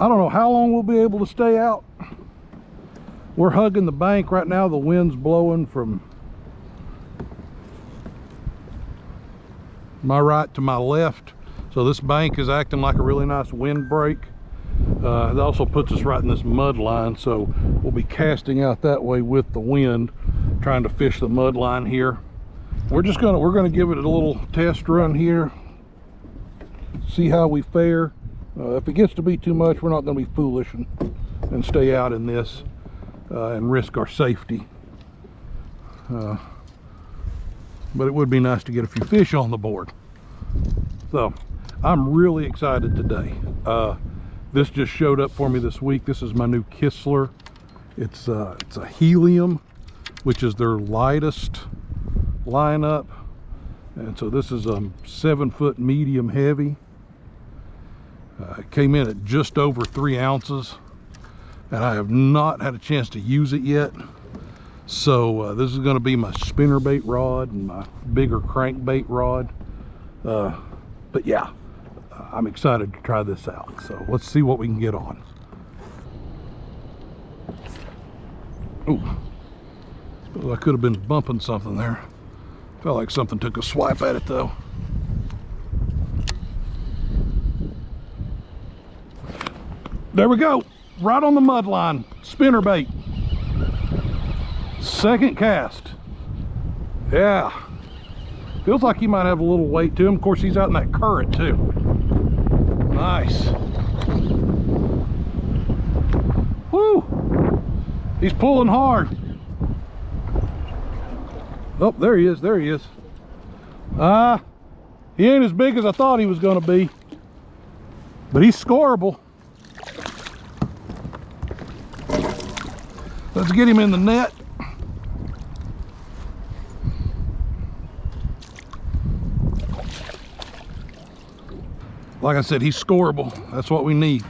I don't know how long we'll be able to stay out. We're hugging the bank right now. The wind's blowing from my right to my left, so this bank is acting like a really nice windbreak. It also puts us right in this mud line, so we'll be casting out that way with the wind, trying to fish the mud line here. We're gonna give it a little test run here, see how we fare. If it gets to be too much, we're not gonna be foolish and stay out in this and risk our safety. But it would be nice to get a few fish on the board. So I'm really excited today. This just showed up for me this week. This is my new Kistler. It's a helium, which is their lightest lineup. And so this is a 7-foot medium heavy. It came in at just over 3 ounces, and I have not had a chance to use it yet. So this is going to be my spinnerbait rod and my bigger crankbait rod. But yeah, I'm excited to try this out. So let's see what we can get on. Ooh, suppose I could have been bumping something there. Felt like something took a swipe at it though. There we go, right on the mud line, spinnerbait. Second cast. Yeah, feels like he might have a little weight to him. Of course, he's out in that current too. Nice. Woo, he's pulling hard. Oh, there he is, there he is. He ain't as big as I thought he was gonna be, but he's scoreable. Let's get him in the net. Like I said, he's scoreable. That's what we need.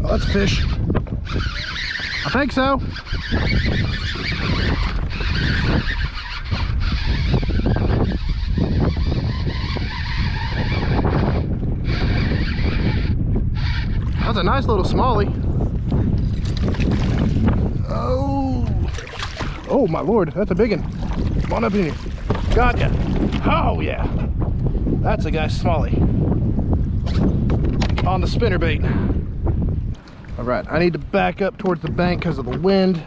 Oh, that's a fish. I think so. That's a nice little smallie. Oh my lord, that's a big one. Come on up in here. Gotcha. Oh yeah. That's a nice smallie. On the spinnerbait. All right, I need to back up towards the bank because of the wind.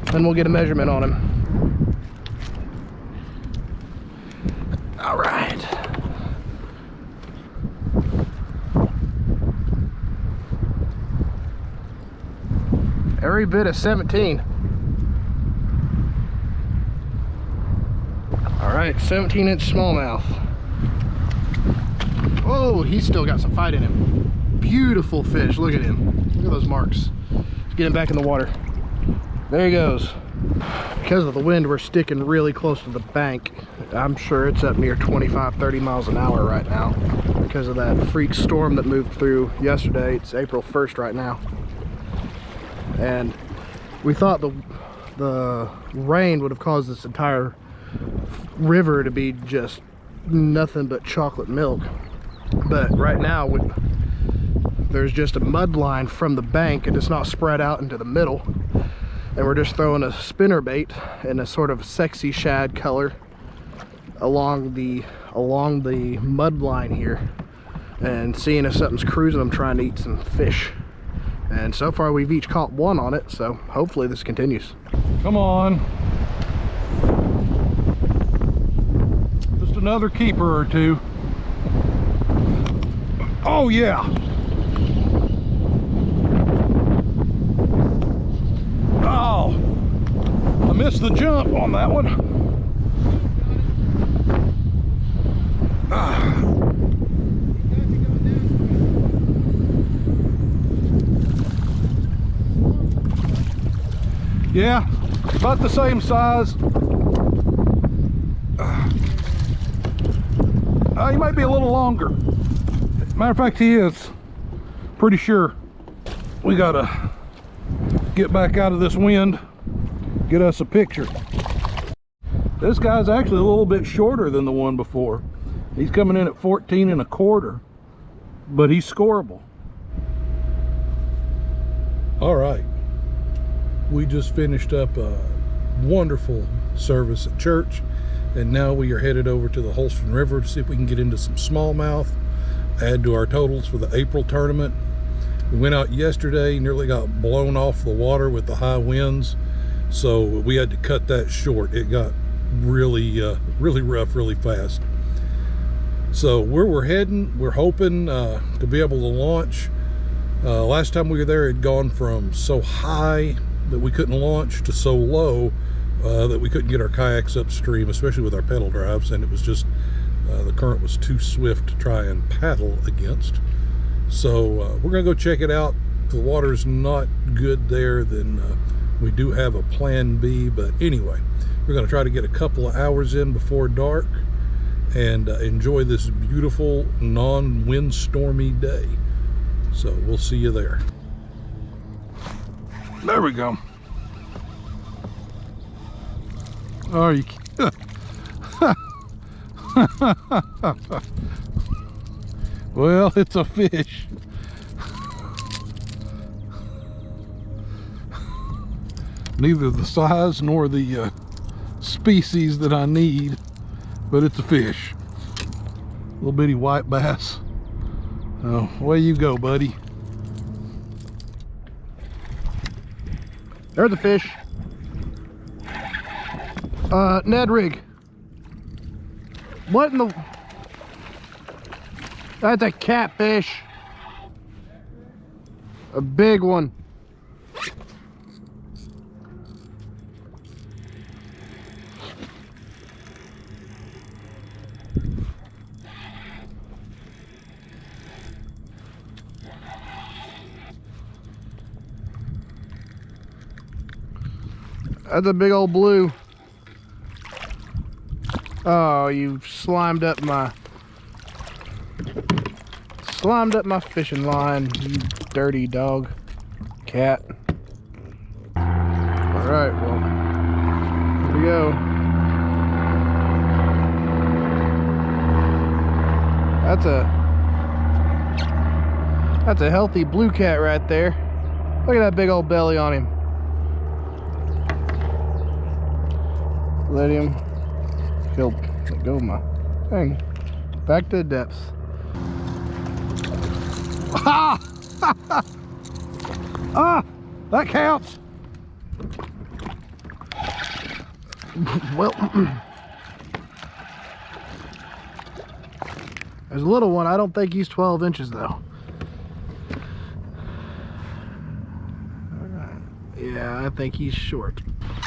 Then we'll get a measurement on him. All right. Every bit of 17. All right, 17-inch smallmouth. Oh, he's still got some fight in him. Beautiful fish, look at him. Look at those marks. Let's get him back in the water. There he goes. Because of the wind, we're sticking really close to the bank. I'm sure it's up near 25, 30 miles an hour right now because of that freak storm that moved through yesterday. It's April 1st right now. And we thought the rain would have caused this entire river to be just nothing but chocolate milk. But right now there's just a mud line from the bank and it's not spread out into the middle. And we're just throwing a spinnerbait in a sort of sexy shad color along the mud line here and seeing if something's cruising. I'm trying to eat some fish. And so far we've each caught one on it, so hopefully this continues. Come on. Just another keeper or two. Oh yeah. Oh, I missed the jump on that one. Yeah, about the same size. He might be a little longer. Matter of fact, he is. Pretty sure. We gotta get back out of this wind, get us a picture. This guy's actually a little bit shorter than the one before. He's coming in at 14 1/4, but he's scoreable. All right, we just finished up a wonderful service at church, and now we are headed over to the Holston River to see if we can get into some smallmouth, add to our totals for the April tournament. We went out yesterday, nearly got blown off the water with the high winds, so we had to cut that short. It got really rough really fast. So where we're heading, we're hoping to be able to launch. Last time we were there, it had gone from so high that we couldn't launch to so low that we couldn't get our kayaks upstream, especially with our pedal drives, and it was just the current was too swift to try and paddle against. So we're gonna go check it out. If the water's not good there, then we do have a plan B. But anyway, we're gonna try to get a couple of hours in before dark and enjoy this beautiful non-windstormy day. So we'll see you there. There we go. Oh, you well, it's a fish. Neither the size nor the species that I need, but it's a fish. Little bitty white bass. Oh, away you go, buddy. There's a fish. Ned rig. What in the... That's a catfish. A big one. That's a big old blue. Oh, you slimed up my fishing line, you dirty dog. Cat. Alright, well, here we go. That's a healthy blue cat right there. Look at that big old belly on him. Let him let go of my thing. Back to the depths. Ah! Ah! That counts. Well, there's a little one. I don't think he's 12 inches though. Yeah, I think he's short.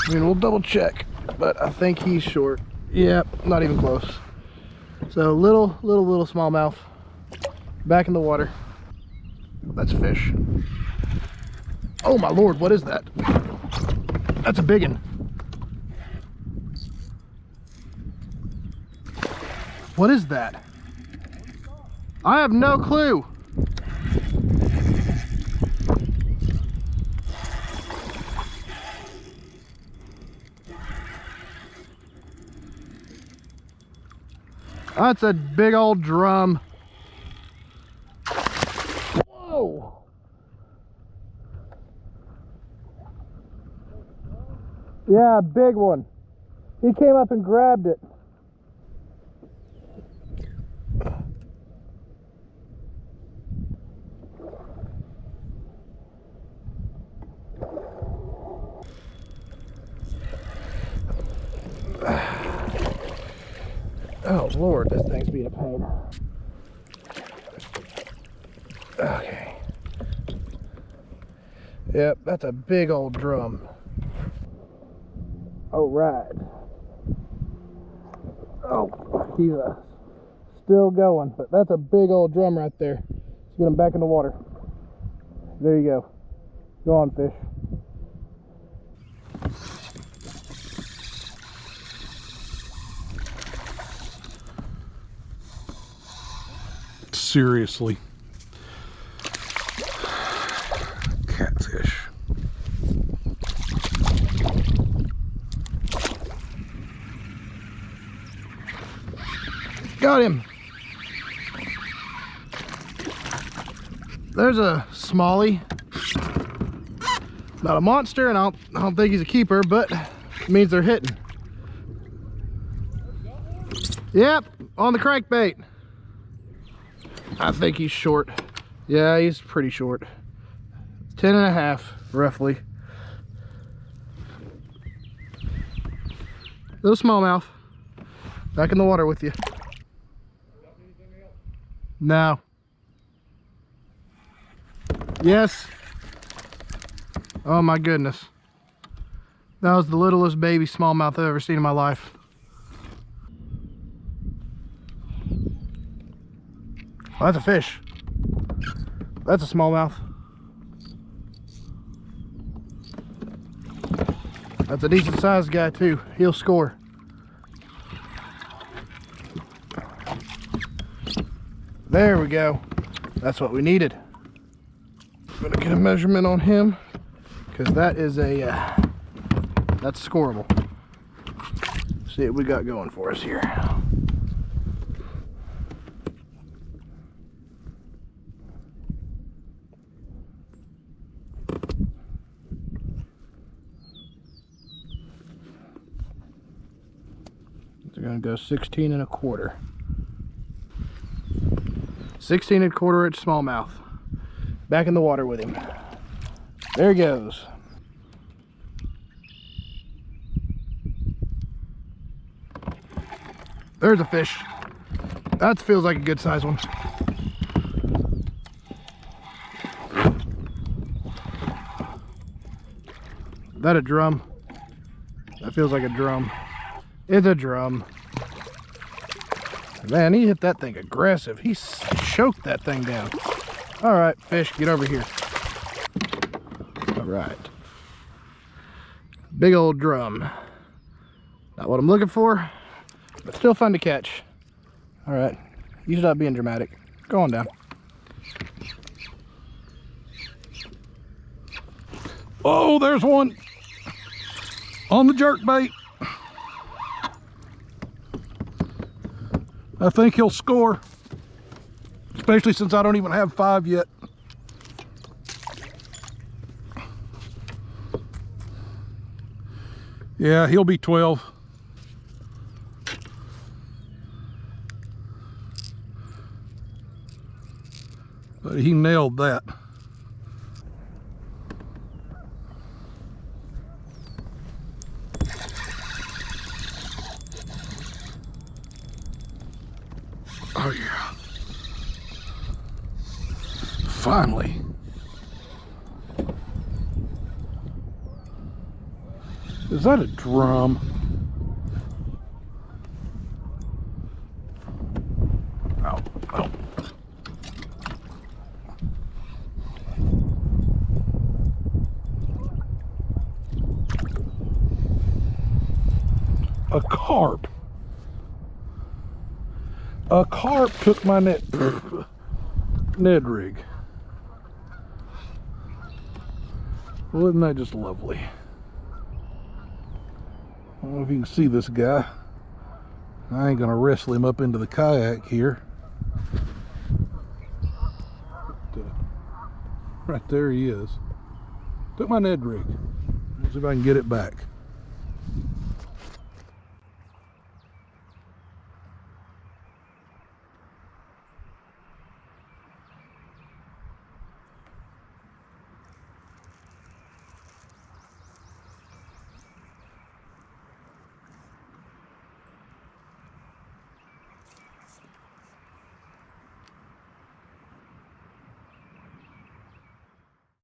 I mean, we'll double check, but I think he's short. Yep, not even close. So little smallmouth. Back in the water. That's a fish. Oh my lord, what is that? That's a big one. What is that? I have no clue. That's a big old drum. Whoa! Yeah, big one. He came up and grabbed it. Oh Lord, this thing's being a pain. Okay. Yep, that's a big old drum. All right. Oh, he's still going, but that's a big old drum right there. Let's get him back in the water. There you go. Go on, fish. Seriously. Catfish. Got him. There's a smallie. Not a monster, and I don't think he's a keeper, but it means they're hitting. Yep, on the crankbait. I think he's short. Yeah, he's pretty short. 10.5, roughly. Little smallmouth. Back in the water with you. No. Yes. Oh my goodness. That was the littlest baby smallmouth I've ever seen in my life. Oh, that's a fish. That's a smallmouth. That's a decent sized guy too. He'll score. There we go. That's what we needed. I'm gonna get a measurement on him because that is a that's scoreable. See what we got going for us here. They're gonna go 16.25. 16.25 inch smallmouth. Back in the water with him. There he goes. There's a fish. That feels like a good size one. Is that a drum? That feels like a drum. It's a drum. Man, he hit that thing aggressive. He choked that thing down. All right, fish, get over here. All right. Big old drum. Not what I'm looking for, but still fun to catch. All right, you stop being dramatic. Go on down. Oh, there's one on the jerk bait. I think he'll score, especially since I don't even have 5 yet. Yeah, he'll be 12. But he nailed that. Oh yeah. Finally. Is that a drum? Ow, ow. A carp. A carp took my Ned rig. Well, isn't that just lovely? I don't know if you can see this guy. I ain't gonna wrestle him up into the kayak here. But, right there he is. Took my Ned rig. Let's see if I can get it back.